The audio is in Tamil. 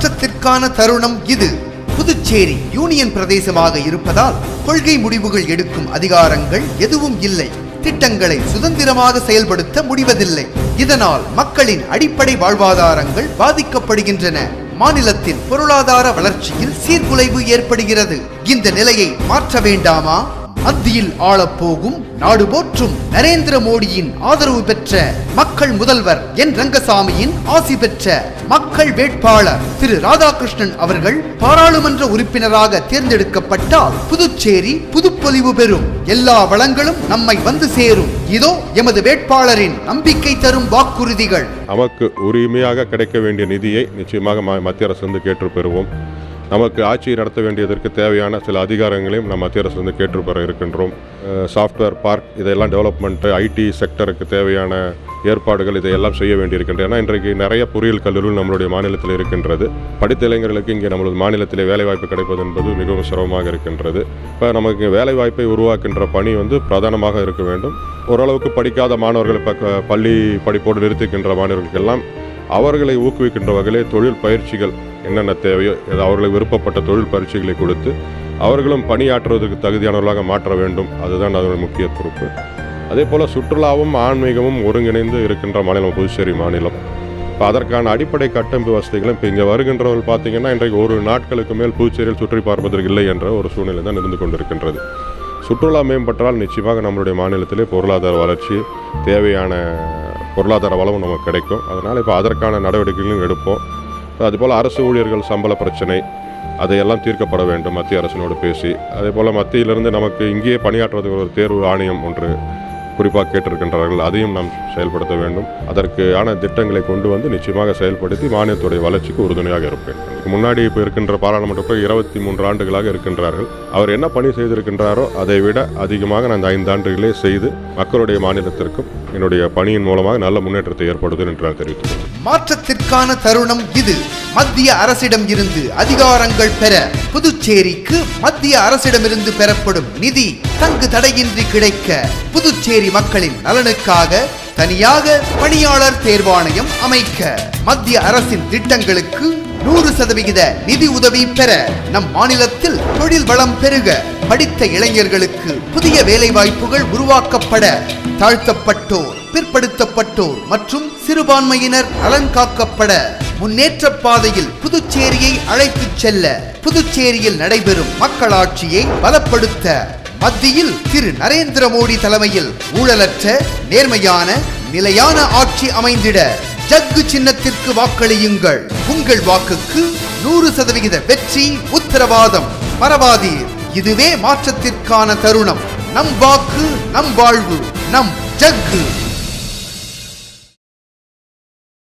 மாற்றத்திற்கான தருணம் இது. புதுச்சேரி யூனியன் பிரதேசமாக இருப்பதால் கொள்கை முடிவுகள் எடுக்கும் அதிகாரங்கள் எதுவும் இல்லை. திட்டங்களை சுதந்திரமாக செயல்படுத்த முடிவதில்லை. இதனால் மக்களின் அடிப்படை வாழ்வாதாரங்கள் பாதிக்கப்படுகின்றன. மாநிலத்தின் பொருளாதார வளர்ச்சியில் சீர்குலைவு ஏற்படுகிறது. இந்த நிலையை மாற்ற வேண்டாமா? மத்தியில் ஆளப்போகும் நாடு போற்றும் நரேந்திர மோடியின் ஆதரவு பெற்ற மக்கள் முதல்வர் என் ரங்கசாமியின் ஆசி பெற்ற மக்கள் வேட்பாளர் திரு ராதாகிருஷ்ணன் அவர்கள் பாராளுமன்ற உறுப்பினராக தேர்ந்தெடுக்கப்பட்டால் புதுச்சேரி புதுப்பொலிவு பெறும். எல்லா வளங்களும் நம்மை வந்து சேரும். இதோ எமது வேட்பாளரின் நம்பிக்கை தரும் வாக்குறுதிகள். நமக்கு உரிமையாக கிடைக்க வேண்டிய நிதியை நிச்சயமாக மத்திய அரசு கேட்டு பெறுவோம். நமக்கு ஆட்சியை நடத்த வேண்டியதற்கு தேவையான சில அதிகாரங்களையும் நம்ம மத்திய அரசு கேட்டு பெற இருக்கின்றோம். சாஃப்ட்வேர் பார்க் இதெல்லாம் டெவலப்மெண்ட்டு, ஐடி செக்டருக்கு தேவையான ஏற்பாடுகள் இதையெல்லாம் செய்ய வேண்டியிருக்கின்றன. ஏன்னா இன்றைக்கு நிறைய பொறியியல் கல்லூரிகள் நம்மளுடைய மாநிலத்தில் இருக்கின்றது. படித்த இளைஞர்களுக்கு இங்கே நம்மளது மாநிலத்திலே வேலைவாய்ப்பு கிடைப்பது என்பது மிகவும் சிரமமாக இருக்கின்றது. இப்போ நமக்கு வேலைவாய்ப்பை உருவாக்கின்ற பணி பிரதானமாக இருக்க வேண்டும். ஓரளவுக்கு படிக்காத மாணவர்கள், இப்போ பள்ளி படிப்போடு நிறுத்திக்கின்ற மாணவர்களுக்கெல்லாம் அவர்களை ஊக்குவிக்கின்ற வகையிலே தொழில் பயிற்சிகள் என்னென்ன தேவையோ அவர்களுக்கு விருப்பப்பட்ட தொழில் பயிற்சிகளை கொடுத்து அவர்களும் பணியாற்றுவதற்கு தகுதியானவர்களாக மாற்ற வேண்டும். அதுதான் அதோட முக்கிய பொறுப்பு. அதே போல் சுற்றுலாவும் ஆன்மீகமும் ஒருங்கிணைந்து இருக்கின்ற மாநிலம் புதுச்சேரி மாநிலம். இப்போ அதற்கான அடிப்படை கட்டமைப்பு வசதிகளும் இப்போ இங்கே வருகின்றவர்கள் பார்த்திங்கன்னா இன்றைக்கு ஒரு நாட்களுக்கு மேல் புதுச்சேரியில் சுற்றி பார்ப்பதற்கு இல்லை என்ற ஒரு சூழ்நிலை தான் இருந்து கொண்டிருக்கின்றது. சுற்றுலா மேம்பட்டால் நிச்சயமாக நம்மளுடைய மாநிலத்திலே பொருளாதார வளர்ச்சி, தேவையான பொருளாதார வளமும் நமக்கு கிடைக்கும். அதனால் இப்போ அதற்கான நடவடிக்கைகளும் எடுப்போம். அதுபோல் அரசு ஊழியர்கள் சம்பள பிரச்சனை அதையெல்லாம் தீர்க்கப்பட வேண்டும் மத்திய அரசினோடு பேசி. அதே போல் மத்தியிலிருந்து நமக்கு இங்கேயே பணியாற்றுவதற்கு ஒரு தேர்வு ஆணையம் ஒன்று குறிப்பாக கேட்டிருக்கின்றார்கள். அதையும் நாம் செயல்படுத்த வேண்டும். அதற்கான திட்டங்களை கொண்டு வந்து நிச்சயமாக செயல்படுத்தி மாநிலத்துடைய வளர்ச்சிக்கு உறுதுணையாக இருப்பேன். முன்னாடி இப்போ இருக்கின்ற பாராளுமன்றத்தில் 23 ஆண்டுகளாக இருக்கின்றார்கள். அவர் என்ன பணி செய்திருக்கின்றாரோ அதை விட அதிகமாக நான் 5 ஆண்டுகளே செய்து மக்களுடைய மாநிலத்திற்கும் என்னுடைய பணியின் மூலமாக நல்ல முன்னேற்றத்தை ஏற்படுத்தும் என்று நான் தெரிவித்துள்ளேன். மாற்றத்திற்கான தருணம் இது. மத்திய அரசிடம் இருந்து அதிகாரங்கள் பெற புதுச்சேரிக்கு மத்திய அரசிடமிருந்து பெறப்படும் நிதி தங்கு தடையின்றி கிடைக்க புதுச்சேரி மக்களின் நலனுக்காக தனியாக பணியாளர் தேர்வாணையம் அமைக்க மத்திய அரசின் திட்டங்களுக்கு 100% நிதி உதவி பெற நம் மாநிலத்தில் தொழில் வளம் பெருக படித்த இளைஞர்களுக்கு புதிய வேலைவாய்ப்புகள் உருவாக்கப்பட தாழ்த்தப்பட்டோர், பிற்படுத்தப்பட்டோர் மற்றும் சிறுபான்மையினர் நலன் காக்கப்பட முன்னேற்ற பாதையில் புதுச்சேரியை அழைத்துச் செல்ல புதுச்சேரியில் நடைபெறும் மக்களாட்சியை பலப்படுத்த மத்தியில் திரு நரேந்திர மோடி தலைமையில் ஊழலற்ற நேர்மையான நிலையான ஆட்சி அமைந்திட ஜக்கு சின்னத்திற்கு வாக்களியுங்கள். உங்கள் வாக்குக்கு 100% வெற்றி உத்தரவாதம். மறவாதீர், இதுவே மாற்றத்திற்கான தருணம். நம் வாக்கு, நம் வாழ்வு, நம் ஜக்கு.